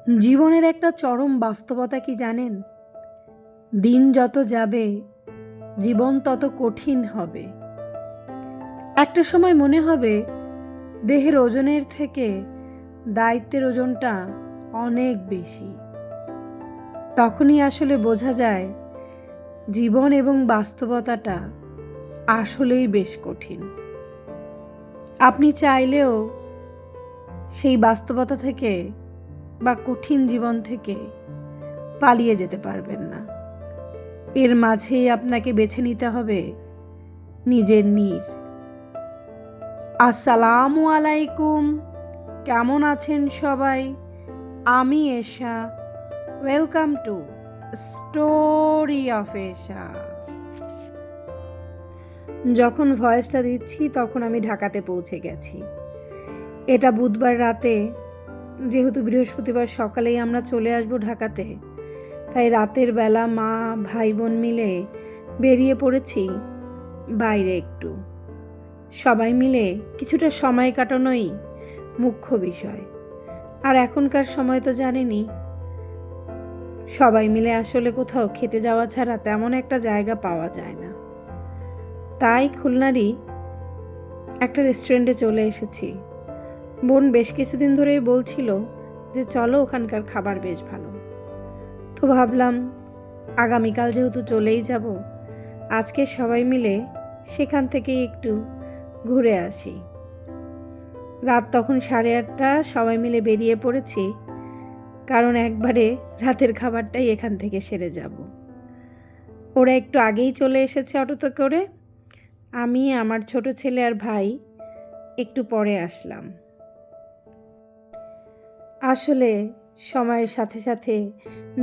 জীবনের একটা চরম বাস্তবতা কি জানেন? দিন যত যাবে জীবন তত কঠিন হবে। একটা সময় মনে হবে দেহের ওজনের থেকে দায়িত্বের ওজনটা অনেক বেশি। তখনই আসলে বোঝা যায় জীবন এবং বাস্তবতাটা আসলেই বেশ কঠিন। আপনি চাইলেও সেই বাস্তবতা থেকে বা কঠিন জীবন থেকে পালিয়ে যেতে পারবেন না। এর মাঝেই আপনাকে বেছে নিতে হবে নিজের নীড়। আসসালামু আলাইকুম, কেমন আছেন সবাই? আমি এশা। ওয়েলকাম টু স্টোরি অফ এশা। যখন ভয়েসটা দিচ্ছি তখন আমি ঢাকাতে পৌঁছে গেছি। এটা বুধবার রাতে, যেহেতু বৃহস্পতিবার সকালেই আমরা চলে আসব ঢাকাতে, তাই রাতের বেলা মা ভাই বোন মিলে বেরিয়ে পড়েছি বাইরে একটু। সবাই মিলে কিছুটা সময় কাটানোই মুখ্য বিষয়। আর এখনকার সময় তো জানেনই, সবাই মিলে আসলে কোথাও খেতে যাওয়া ছাড়া তেমন একটা জায়গা পাওয়া যায় না। তাই খুলনারই একটা রেস্টুরেন্টে চলে এসেছি। বোন বেশ কিছুদিন ধরেই বলছিল যে চলো, ওখানকার খাবার বেশ ভালো। তো ভাবলাম আগামীকাল যেহেতু চলেই যাব, আজকে সবাই মিলে সেখান থেকে একটু ঘুরে আসি। রাত তখন 8:30, সবাই মিলে বেরিয়ে পড়েছি, কারণ একবারে রাতের খাবারটাই এখান থেকে সেরে যাব। ওরা একটু আগেই চলে এসেছে অটোতে করে, আমি, আমার ছোট ছেলে আর ভাই একটু পরে আসলাম। আসলে সময়ের সাথে সাথে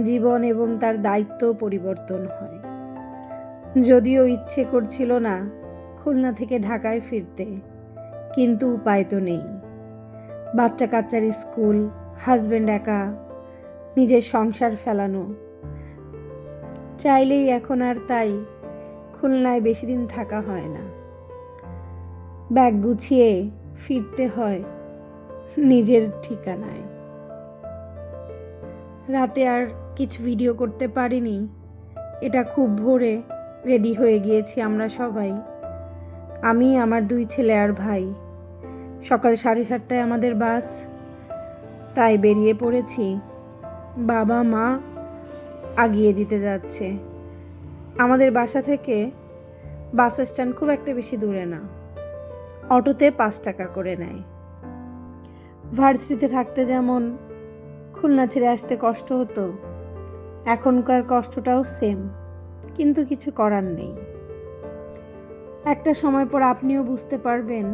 জীবন এবং তার দায়িত্ব পরিবর্তন হয়। যদিও ইচ্ছে করছিল না খুলনা থেকে ঢাকায় ফিরতে, কিন্তু উপায় তো নেই। বাচ্চা কাচ্চার স্কুল, হাজব্যান্ড একা, নিজের সংসার ফেলানো, চাইলেই এখন আর তাই খুলনায় বেশি দিন থাকা হয় না। ব্যাগ গুছিয়ে ফিরতে হয় নিজের ঠিকানায়। রাতে আর কিছু ভিডিও করতে পারিনি। এটা খুব ভোরে রেডি হয়ে গিয়েছি আমরা সবাই, আমি, আমার 2 ছেলে আর ভাই। সকাল 7:30টায় আমাদের বাস, তাই বেরিয়ে পড়েছি। বাবা মা আগিয়ে দিতে যাচ্ছে। আমাদের বাসা থেকে বাস স্ট্যান্ড খুব একটা বেশি দূরে না, অটোতে 5 টাকা করে নেয়। ভার্সিটিতে থাকতে যেমন খুলনা ছেড়ে আসতে কষ্ট হতো, এখনকার কষ্টটাও সেম, কিন্তু কিছু করার নেই। একটা সময় পর আপনিও বুঝতে পারবেন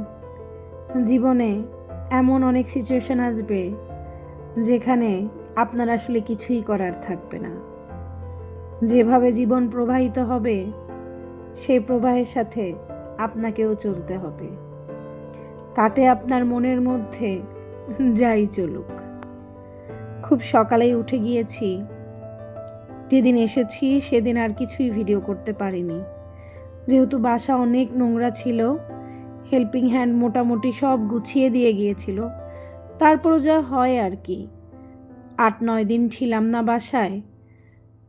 জীবনে এমন অনেক সিচুয়েশন আসবে যেখানে আপনার আসলে কিছুই করার থাকবে না। যেভাবে জীবন প্রবাহিত হবে সেই প্রবাহের সাথে আপনাকেও চলতে হবে, তাতে আপনার মনের মধ্যে যাই চলুক। খুব সকালেই উঠে গিয়েছি। যেদিন এসেছি সেদিন আর কিছুই ভিডিও করতে পারিনি, যেহেতু বাসা অনেক নোংরা ছিল। হেল্পিং হ্যান্ড মোটামুটি সব গুছিয়ে দিয়ে গিয়েছিল, তারপরও যা হয় আর কি। 8-9 দিন ছিলাম না বাসায়,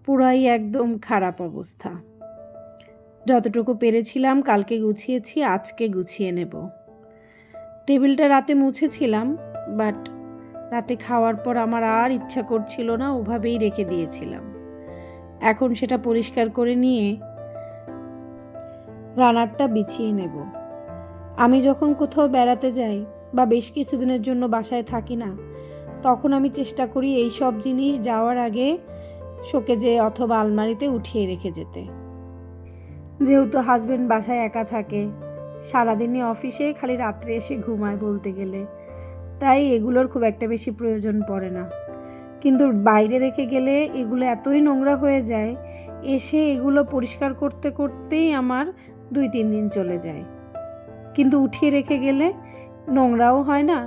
পুরাই একদম খারাপ অবস্থা। যতটুকু পেরেছিলাম কালকে গুছিয়েছি, আজকে গুছিয়ে নেব। টেবিলটা রাতে মুছেছিলাম, বাট রাতে খাওয়ার পর আমার আর ইচ্ছা করছিল না, ওভাবেই রেখে দিয়েছিলাম। এখন সেটা পরিষ্কার করে নিয়ে রানারটা বিছিয়ে নেব। আমি যখন কোথাও বেড়াতে যাই বা বেশ কিছুদিনের জন্য বাসায় থাকি না, তখন আমি চেষ্টা করি এই সব জিনিস যাওয়ার আগে শোকেজে অথবা আলমারিতে উঠিয়ে রেখে যেতে। যেহেতু হাজবেন্ড বাসায় একা থাকে, সারাদিনই অফিসে, খালি রাত্রে এসে ঘুমায় বলতে গেলে, তাই এগুলোর খুব একটা বেশি প্রয়োজন পড়ে না। কিন্তু বাইরে রেখে গেলে এগুলো এতই নোংরা হয়ে যায়, এসে এগুলো পরিষ্কার করতে করতেই আমার 2-3 দিন চলে যায়। কিন্তু উঠিয়ে রেখে গেলে নোংরাও হয় না,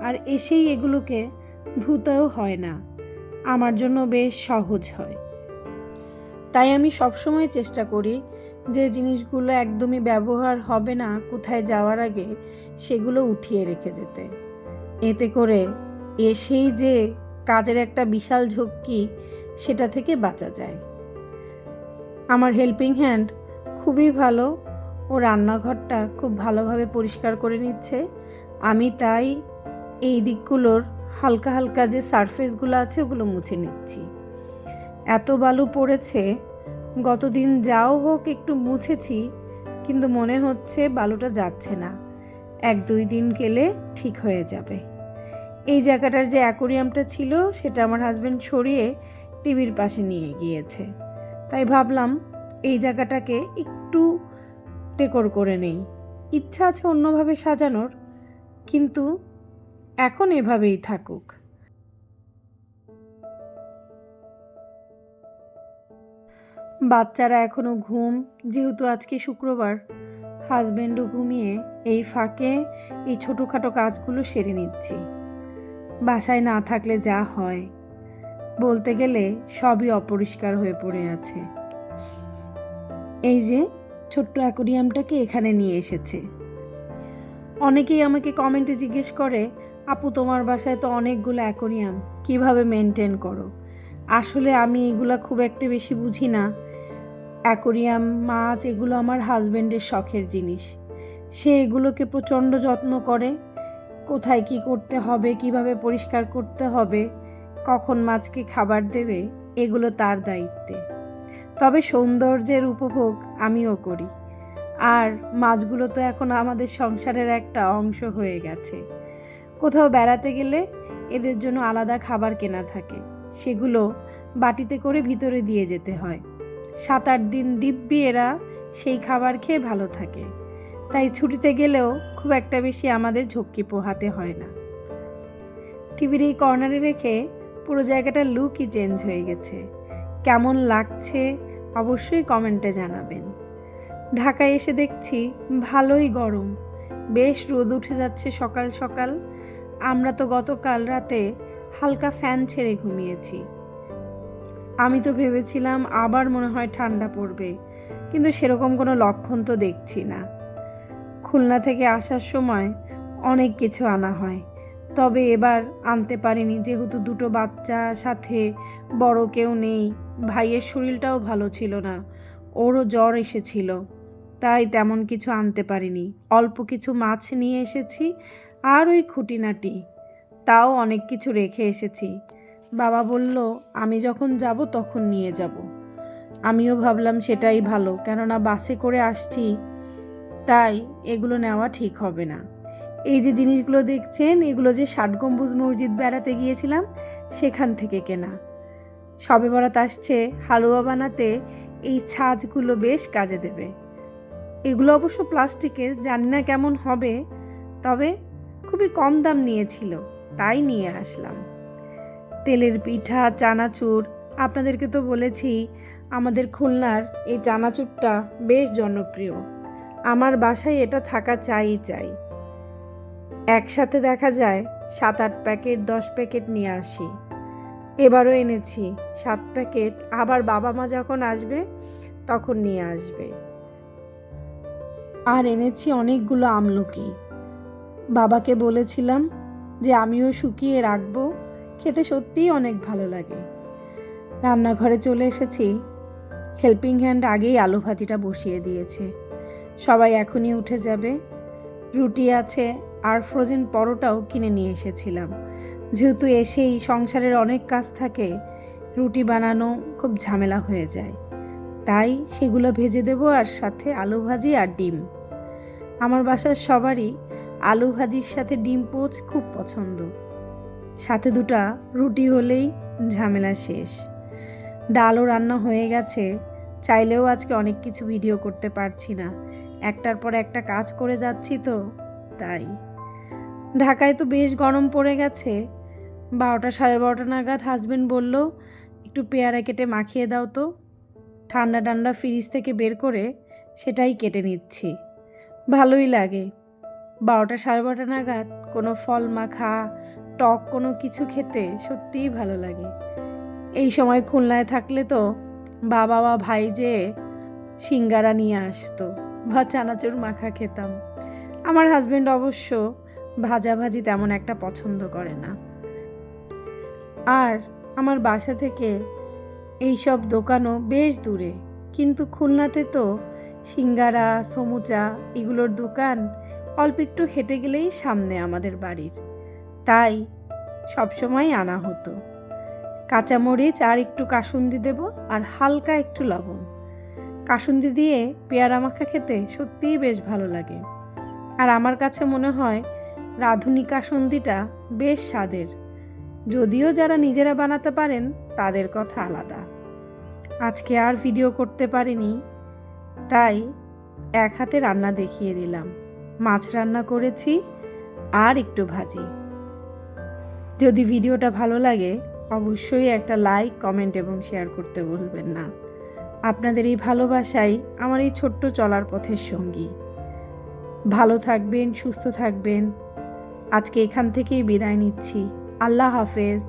আর এসেই এগুলোকে ধুতেও হয় না। আমার জন্য বেশ সহজ হয়। তাই আমি সবসময় চেষ্টা করি যে জিনিসগুলো একদমই ব্যবহার হবে না কোথায় যাওয়ার আগে সেগুলো উঠিয়ে রেখে যেতে। এতে করে এসেই যে কাজের একটা বিশাল ঝক্কি, সেটা থেকে বাঁচা যায়। আমার হেল্পিং হ্যান্ড খুবই ভালো, ও রান্নাঘরটা খুব ভালোভাবে পরিষ্কার করে নিচ্ছে। আমি তাই এই দিকগুলোর হালকা হালকা যে সারফেসগুলো আছে ওগুলো মুছে নিচ্ছি। এত বালু পড়েছে, গতদিন যাও হোক একটু মুছেছি, কিন্তু মনে হচ্ছে বালুটা যাচ্ছে না। 1-2 দিন গেলে ঠিক হয়ে যাবে। এই জায়গাটার যে অ্যাকোরিয়ামটা ছিল সেটা আমার হাজব্যান্ড সরিয়ে টিভির পাশে নিয়ে গিয়েছে, তাই ভাবলাম এই জায়গাটাকে একটু ডেকোর করে নেই। ইচ্ছা আছে অন্যভাবে সাজানোর, কিন্তু এখন এভাবেই থাকুক। বাচ্চারা এখনও ঘুম, যেহেতু আজকে শুক্রবার। হাজব্যান্ডও ঘুমিয়ে এই ফাঁকে এই ছোটোখাটো কাজগুলো সেরে নিচ্ছি। বাসায় না থাকলে যা হয়, বলতে গেলে সবই অপরিষ্কার হয়ে পড়ে আছে। এই যে ছোট্ট অ্যাকোরিয়ামটাকে এখানে নিয়ে এসেছে। অনেকেই আমাকে কমেন্টে জিজ্ঞেস করে, আপু তোমার বাসায় তো অনেকগুলো অ্যাকোরিয়াম, কিভাবে মেনটেন করো? আসলে আমি এগুলা খুব একটা বেশি বুঝি না। অ্যাকোরিয়াম, মাছ, এগুলো আমার হাজব্যান্ডের শখের জিনিস। সে এগুলোকে প্রচণ্ড যত্ন করে। কোথায় কি করতে হবে, কিভাবে পরিষ্কার করতে হবে, কখন মাছকে খাবার দেবে, এগুলো তার দায়িত্বে। তবে সৌন্দর্যের উপভোগ আমিও করি। আর মাছগুলো তো এখন আমাদের সংসারের একটা অংশ হয়ে গেছে। কোথাও বেড়াতে গেলে এদের জন্য আলাদা খাবার কেনা থাকে, সেগুলো বাটিতে করে ভিতরে দিয়ে যেতে হয়। 7-8 দিন দিব্যি এরা সেই খাবার খেয়ে ভালো থাকে। তাই ছুটিতে গেলেও খুব একটা বেশি আমাদের ঝক্কি পোহাতে হয় না। টিভির এই কর্নারে রেখে পুরো জায়গাটার লুকই চেঞ্জ হয়ে গেছে। কেমন লাগছে অবশ্যই কমেন্টে জানাবেন। ঢাকায় এসে দেখছি ভালোই গরম, বেশ রোদ উঠে যাচ্ছে সকাল সকাল। আমরা তো গতকাল রাতে হালকা ফ্যান ছেড়ে ঘুমিয়েছি। আমি তো ভেবেছিলাম আবার মনে হয় ঠান্ডা পড়বে, কিন্তু সেরকম কোনো লক্ষণ তো দেখছি না। খুলনা থেকে আসার সময় অনেক কিছু আনা হয়, তবে এবার আনতে পারিনি, যেহেতু 2টো বাচ্চা, সাথে বড় কেউ নেই। ভাইয়ের শরীরটাও ভালো ছিল না, ওরও জ্বর এসেছিল, তাই তেমন কিছু আনতে পারিনি। অল্প কিছু মাছ নিয়ে এসেছি, আর ওই খুঁটিনাটি, তাও অনেক কিছু রেখে এসেছি। বাবা বলল আমি যখন যাব তখন নিয়ে যাব। আমিও ভাবলাম সেটাই ভালো, কেননা বাসে করে আসছি, তাই এগুলো নেওয়া ঠিক হবে না। এই যে জিনিসগুলো দেখছেন, এগুলো যে 60 গম্বুজ মসজিদ বেড়াতে গিয়েছিলাম সেখান থেকে কেনা। শবে বরাত আসছে, হালুয়া বানাতে এই ছাঁচগুলো বেশ কাজে দেবে। এগুলো অবশ্য প্লাস্টিকের, জানি না কেমন হবে, তবে খুবই কম দাম নিয়েছিল, তাই নিয়ে আসলাম। তেলের পিঠা, চানাচুর, আপনাদেরকে তো বলেছি আমাদের খুলনার এই চানাচুরটা বেশ জনপ্রিয়। আমার বাসায় এটা থাকা চাই। একসাথে দেখা যায় 7-8 প্যাকেট, 10 প্যাকেট নিয়ে আসি। এবারও এনেছি 7 প্যাকেট, আবার বাবা মা যখন আসবে তখন নিয়ে আসবে। আর এনেছি অনেকগুলো আমলকি। বাবাকে বলেছিলাম যে আমিও শুকিয়ে রাখবো, খেতে সত্যিই অনেক ভালো লাগে। রান্নাঘরে চলে এসেছি। হেল্পিং হ্যান্ড আগেই আলু ভাজিটা বসিয়ে দিয়েছে। সবাই এখনই উঠে যাবে। রুটি আছে, আর ফ্রোজেন পরোটাও কিনে নিয়ে এসেছিলাম। যেহেতু এসেই সংসারের অনেক কাজ থাকে, রুটি বানানো খুব ঝামেলা হয়ে যায়, তাই সেগুলো ভেজে দেবো, আর সাথে আলু ভাজি আর ডিম। আমার বাসার সবারই আলু ভাজির সাথে ডিম পোচ খুব পছন্দ। সাথে 2টা রুটি হলেই ঝামেলা শেষ। ডালও রান্না হয়ে গেছে। চাইলেও আজকে অনেক কিছু ভিডিও করতে পারছি না, একটার পর একটা কাজ করে যাচ্ছি তো তাই। ঢাকায় তো বেশ গরম পড়ে গেছে। 12টা 12:30 নাগাদ হাজবেন্ড বলল একটু পেয়ারা কেটে মাখিয়ে দাও তো। ঠান্ডা ঠান্ডা ফ্রিজ থেকে বের করে সেটাই কেটে নিচ্ছি, ভালোই লাগে। 12টা 12:30 নাগাদ কোনো ফল মাখা, টক কোনো কিছু খেতে সত্যিই ভালো লাগে। এই সময় খুলনায় থাকলে তো বাবা বা ভাই যে সিঙ্গারা নিয়ে আসতো বা চানাচুর মাখা খেতাম। আমার হাজবেন্ড অবশ্য ভাজাভাজি তেমন একটা পছন্দ করে না। আর আমার বাসা থেকে এইসব দোকানও বেশ দূরে, কিন্তু খুলনাতে তো সিঙ্গারা, সমুচা এগুলোর দোকান অল্প একটু হেঁটে গেলেই সামনে আমাদের বাড়ির, তাই সবসময় আনা হতো। কাঁচামরিচ আর একটু কাসুন্দি দেব, আর হালকা একটু লবণ। কাসুন্দি দিয়ে পেয়ারা মাখা খেতে সত্যিই বেশ ভালো লাগে। আর আমার কাছে মনে হয় রাঁধুনি কাসুন্দিটা বেশ স্বাদের, যদিও যারা নিজেরা বানাতে পারেন তাদের কথা আলাদা। আজকে আর ভিডিও করতে পারিনি, তাই এক হাতে রান্না দেখিয়ে দিলাম। মাছ রান্না করেছি আর একটু ভাজি। যদি ভিডিওটা ভালো লাগে অবশ্যই একটা লাইক, কমেন্ট এবং শেয়ার করতে ভুলবেন না। আপনাদের এই ভালোবাসাই আমার এই ছোট্ট চলার পথের সঙ্গী। ভালো থাকবেন, সুস্থ থাকবেন। আজকে এখান থেকেই বিদায় নিচ্ছি। আল্লাহ হাফেজ।